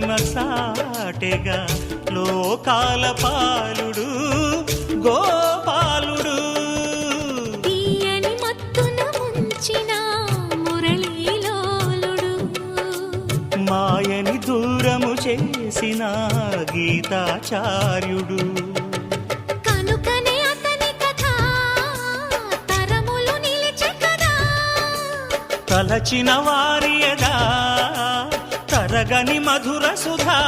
మహిమ సాటెగా లోకాల పాలుడు గోపాలుడు. తీయని మత్తున ముంచిన మురళీలోలుడు, మాయని దూరము చేసిన గీతాచార్యుడు. కనుకనే అతని కథ తరములు నిలిచె కదా, తలచిన వారియదా తరగని మధుర సుధా.